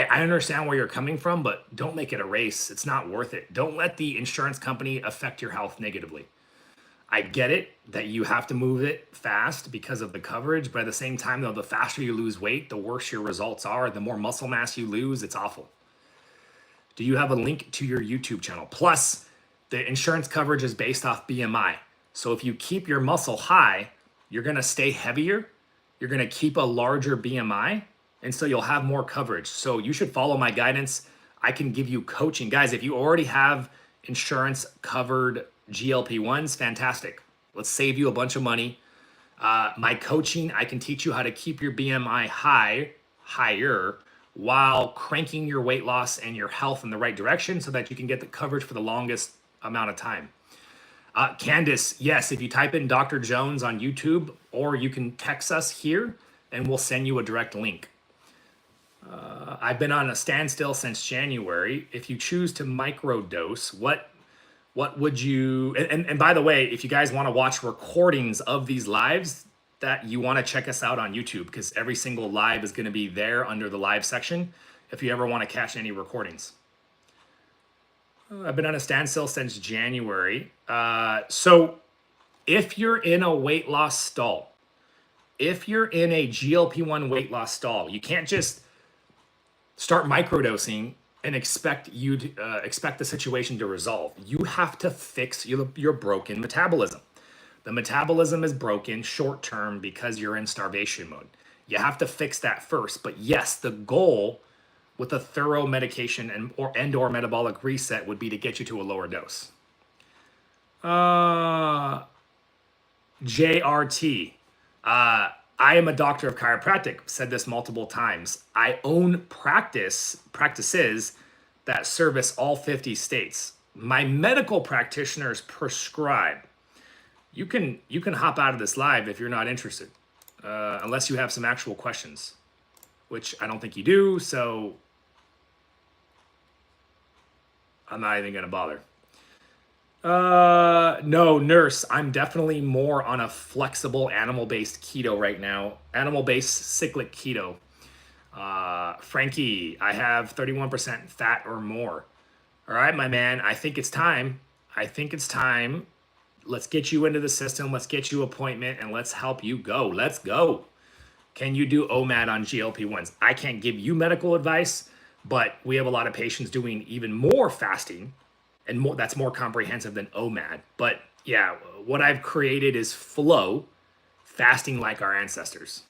understand where you're coming from, but don't make it a race. It's not worth it. Don't let the insurance company affect your health negatively. I get it that you have to move it fast because of the coverage, but at the same time, though, the faster you lose weight, the worse your results are. The more muscle mass you lose, it's awful. Do you have a link to your YouTube channel? Plus, the insurance coverage is based off BMI. So if you keep your muscle high, you're going to stay heavier. You're going to keep a larger BMI, and so you'll have more coverage. So you should follow my guidance. I can give you coaching. Guys, if you already have insurance covered GLP-1s, fantastic. Let's save you a bunch of money. My coaching, I can teach you how to keep your BMI higher, while cranking your weight loss and your health in the right direction so that you can get the coverage for the longest amount of time. Candace, yes, if you type in Dr. Jones on YouTube, or you can text us here and we'll send you a direct link. I've been on a standstill since January. If you choose to microdose, what would you, and by the way, if you guys want to watch recordings of these lives, that you want to check us out on YouTube, because every single live is going to be there under the live section if you ever want to catch any recordings. I've been on a standstill since January. So if you're in a weight loss stall, if you're in a GLP-1 weight loss stall, you can't just start microdosing and expect you to expect the situation to resolve. You have to fix your broken metabolism. The metabolism is broken short term because you're in starvation mode. You have to fix that first. But yes, the goal with a thorough medication and or metabolic reset would be to get you to a lower dose. JRT. I am a doctor of chiropractic. Said this multiple times. I own practices that service all 50 states. My medical practitioners prescribe. You can hop out of this live if you're not interested, unless you have some actual questions, which I don't think you do. So I'm not even gonna bother. No, nurse. I'm definitely more on a flexible animal-based keto right now. Animal-based cyclic keto. Frankie, I have 31% fat or more. All right, my man. I think it's time. Let's get you into the system. Let's get you an appointment and let's help you go. Let's go. Can you do OMAD on GLP-1s? I can't give you medical advice, but we have a lot of patients doing even more fasting and more, that's more comprehensive than OMAD. But yeah, what I've created is FLOA, fasting like our ancestors.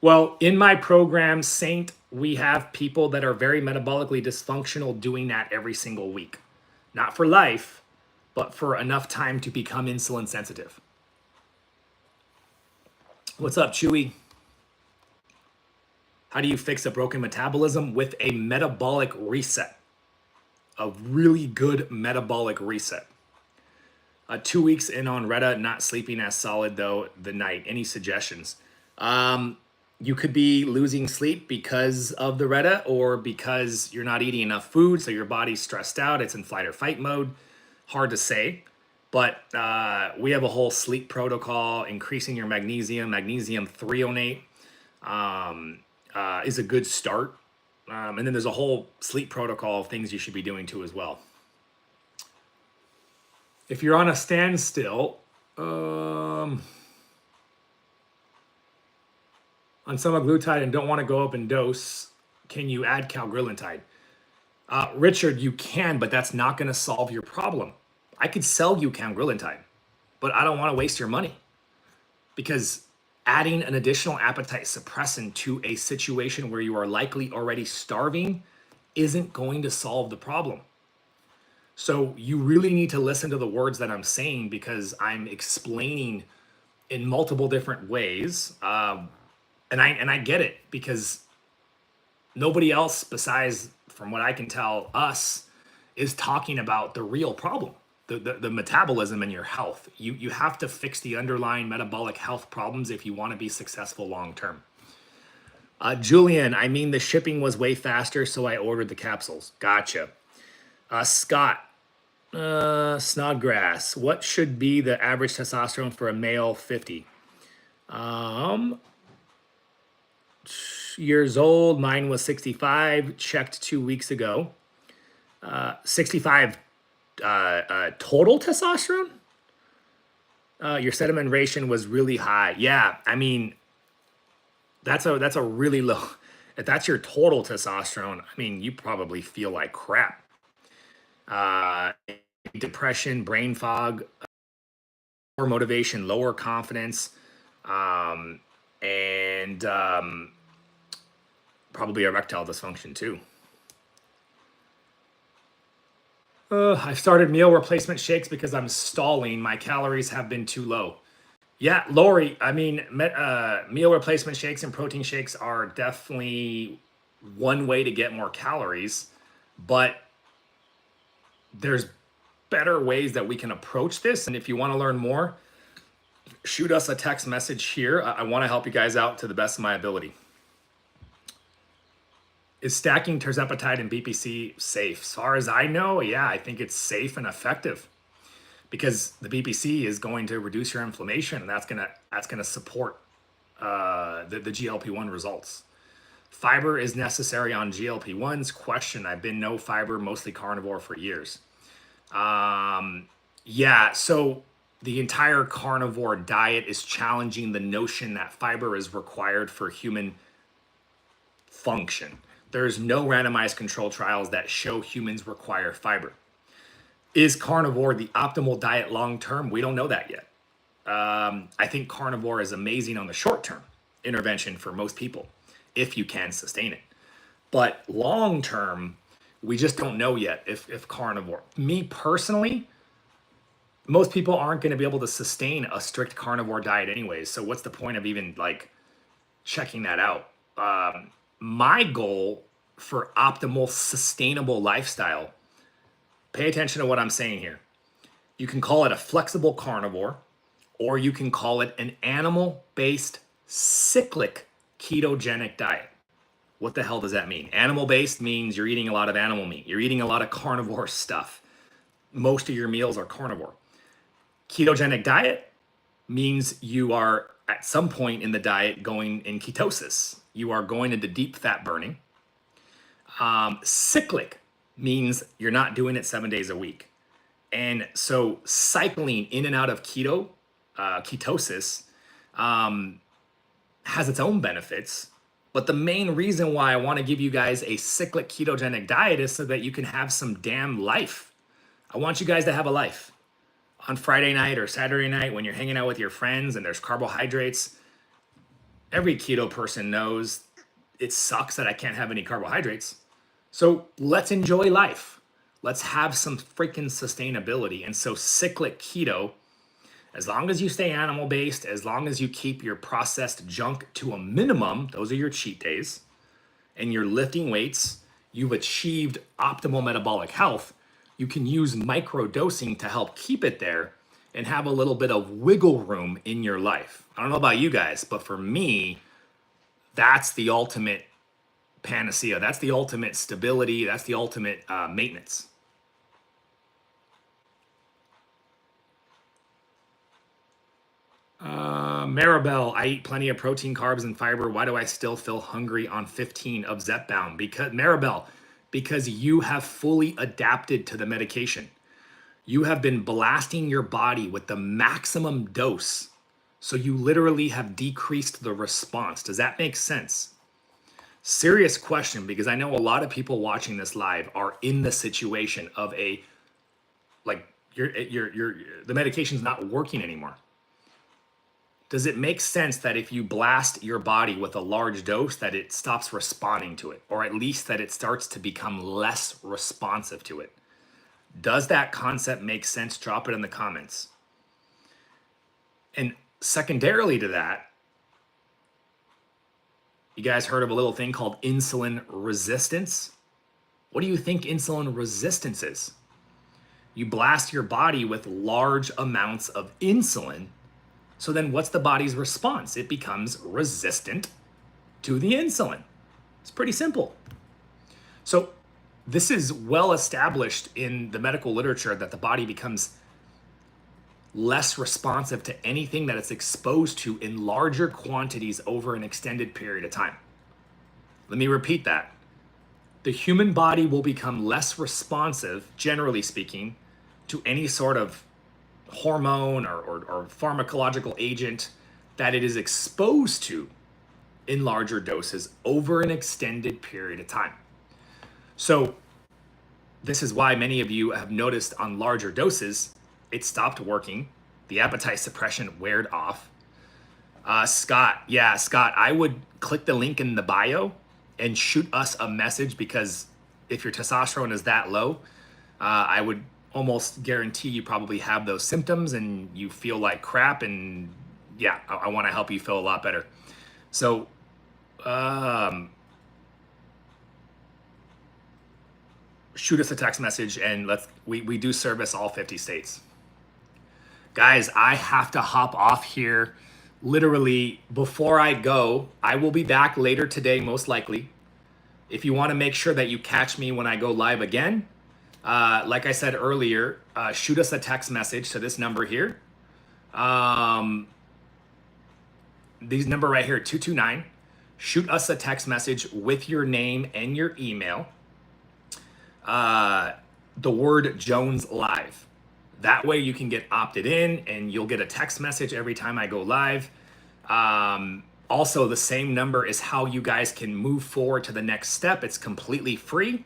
Well, in my program, Saint, we have people that are very metabolically dysfunctional doing that every single week. Not for life, but for enough time to become insulin sensitive. What's up, Chewy? How do you fix a broken metabolism? With a metabolic reset. A really good metabolic reset. 2 weeks in on Retta, not sleeping as solid though the night. Any suggestions? You could be losing sleep because of the Retta or because you're not eating enough food, so your body's stressed out. It's in flight or fight mode. Hard to say, but we have a whole sleep protocol. Increasing your magnesium threonate is a good start. And then there's a whole sleep protocol of things you should be doing too as well. If you're on a standstill, on semaglutide and don't want to go up in dose, can you add cagrilintide? Richard, you can, but that's not going to solve your problem. I could sell you cagrilintide, but I don't want to waste your money because adding an additional appetite suppressant to a situation where you are likely already starving isn't going to solve the problem. So you really need to listen to the words that I'm saying because I'm explaining in multiple different ways. And I get it because nobody else besides, from what I can tell, us is talking about the real problem, the metabolism in your health. You have to fix the underlying metabolic health problems if you want to be successful long term. Julian, I mean the shipping was way faster, so I ordered the capsules. Gotcha. Scott, Snodgrass, what should be the average testosterone for a male 50? Years old. Mine was 65. Checked 2 weeks ago. 65 total testosterone. Your sedimentation was really high. Yeah, I mean, that's a really low. If that's your total testosterone, I mean, you probably feel like crap. Depression, brain fog, lower motivation, lower confidence, and probably erectile dysfunction too. I started meal replacement shakes because I'm stalling. My calories have been too low. Yeah, Lori, I mean, meal replacement shakes and protein shakes are definitely one way to get more calories, but there's better ways that we can approach this. And if you want to learn more, shoot us a text message here. I want to help you guys out to the best of my ability. Is stacking tirzepatide and BPC safe? As far as I know, yeah, I think it's safe and effective because the BPC is going to reduce your inflammation, and that's gonna support the GLP-1 results. Fiber is necessary on GLP-1s. Question, I've been no fiber, mostly carnivore for years. Yeah, so the entire carnivore diet is challenging the notion that fiber is required for human function. There's no randomized control trials that show humans require fiber. Is carnivore the optimal diet long term? We don't know that yet. I think carnivore is amazing on the short term intervention for most people, if you can sustain it. But long term, we just don't know yet if carnivore. Me personally, most people aren't going to be able to sustain a strict carnivore diet anyways. So what's the point of even like checking that out? My goal for optimal sustainable lifestyle, pay attention to what I'm saying here. You can call it a flexible carnivore, or you can call it an animal-based cyclic ketogenic diet. What the hell does that mean? Animal-based means you're eating a lot of animal meat. You're eating a lot of carnivore stuff. Most of your meals are carnivore. Ketogenic diet means you are at some point in the diet going in ketosis. You are going into deep fat burning. Cyclic means you're not doing it 7 days a week. And so cycling in and out of ketosis has its own benefits. But the main reason why I want to give you guys a cyclic ketogenic diet is so that you can have some damn life. I want you guys to have a life. On Friday night or Saturday night when you're hanging out with your friends and there's carbohydrates, every keto person knows it sucks that I can't have any carbohydrates. So let's enjoy life. Let's have some freaking sustainability. And so cyclic keto, as long as you stay animal-based, as long as you keep your processed junk to a minimum, those are your cheat days, and you're lifting weights, you've achieved optimal metabolic health. You can use micro-dosing to help keep it there and have a little bit of wiggle room in your life. I don't know about you guys, but for me, that's the ultimate panacea. That's the ultimate stability. That's the ultimate maintenance. Maribel, I eat plenty of protein, carbs, and fiber. Why do I still feel hungry on 15 of Zepbound? Because you have fully adapted to the medication. You have been blasting your body with the maximum dose. So you literally have decreased the response. Does that make sense? Serious question, because I know a lot of people watching this live are in the situation of the medication's not working anymore. Does it make sense that if you blast your body with a large dose that it stops responding to it, or at least that it starts to become less responsive to it? Does that concept make sense? Drop it in the comments. And secondarily to that, you guys heard of a little thing called insulin resistance? What do you think insulin resistance is? You blast your body with large amounts of insulin. So then what's the body's response? It becomes resistant to the insulin. It's pretty simple. So this is well established in the medical literature that the body becomes less responsive to anything that it's exposed to in larger quantities over an extended period of time. Let me repeat that. The human body will become less responsive, generally speaking, to any sort of hormone or pharmacological agent that it is exposed to in larger doses over an extended period of time. So this is why many of you have noticed on larger doses, it stopped working. The appetite suppression weared off. Scott, I would click the link in the bio and shoot us a message, because if your testosterone is that low, I would almost guarantee you probably have those symptoms and you feel like crap. And yeah, I want to help you feel a lot better. So, shoot us a text message and we do service all 50 states. Guys, I have to hop off here. Literally, before I go, I will be back later today, most likely. If you want to make sure that you catch me when I go live again, like I said earlier, shoot us a text message to this number here. These number right here, 229. shoot us a text message with your name and your email. The word Jones Live. That way you can get opted in and you'll get a text message every time I go live. Also, the same number is how you guys can move forward to the next step. It's completely free.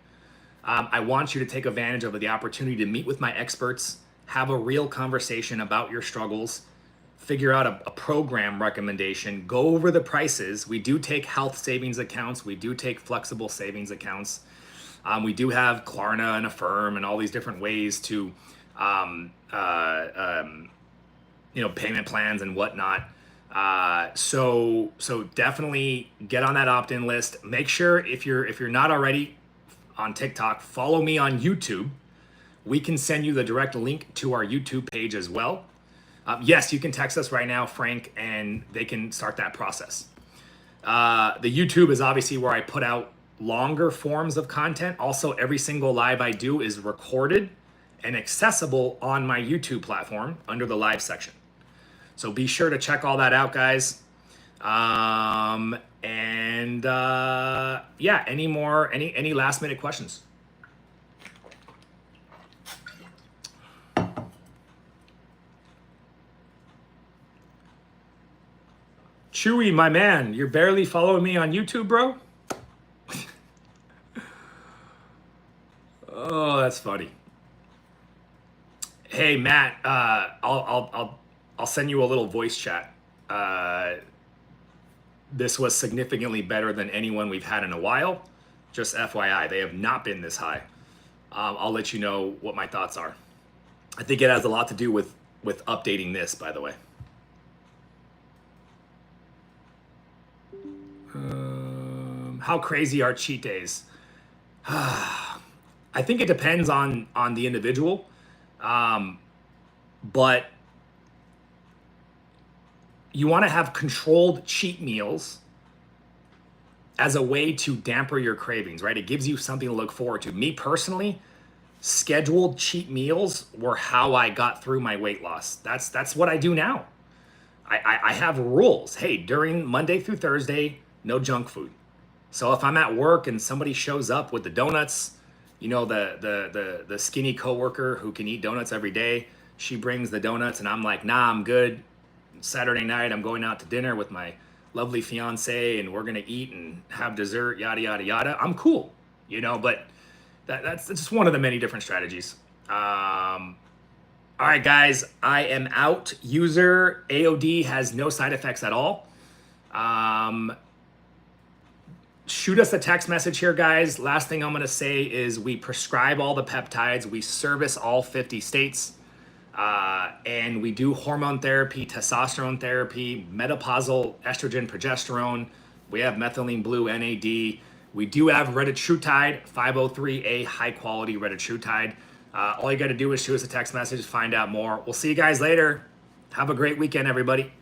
I want you to take advantage of the opportunity to meet with my experts, have a real conversation about your struggles, figure out a program recommendation, go over the prices. We do take health savings accounts. We do take flexible savings accounts. We do have Klarna and Affirm and all these different ways to, payment plans and whatnot. So definitely get on that opt-in list. Make sure if you're not already on TikTok, follow me on YouTube. We can send you the direct link to our YouTube page as well. Yes, you can text us right now, Frank, and they can start that process. The YouTube is obviously where I put out longer forms of content. Also, every single live I do is recorded and accessible on my YouTube platform under the live section. So be sure to check all that out, guys. Any last minute questions? Chewy, my man, you're barely following me on YouTube, bro? Oh, that's funny. Hey, Matt, I'll send you a little voice chat. This was significantly better than anyone we've had in a while. Just FYI, they have not been this high. I'll let you know what my thoughts are. I think it has a lot to do with updating this, by the way. How crazy are cheat days? I think it depends on the individual, but you want to have controlled cheat meals as a way to damper your cravings, right? It gives you something to look forward to. Me personally, scheduled cheat meals were how I got through my weight loss. That's what I do now. I have rules. Hey, during Monday through Thursday, no junk food. So if I'm at work and somebody shows up with the donuts, the skinny coworker who can eat donuts every day, she brings the donuts and I'm like, nah, I'm good. Saturday night, I'm going out to dinner with my lovely fiance and we're going to eat and have dessert, yada, yada, yada. I'm cool, but that's just one of the many different strategies. All right, guys, I am out. User AOD has no side effects at all. Shoot us a text message here, guys. Last thing I'm going to say is we prescribe all the peptides. We service all 50 states. And we do hormone therapy, testosterone therapy, menopausal estrogen, progesterone. We have methylene blue, NAD. We do have retatrutide, 503A, high quality retatrutide. All you got to do is shoot us a text message, find out more. We'll see you guys later. Have a great weekend, everybody.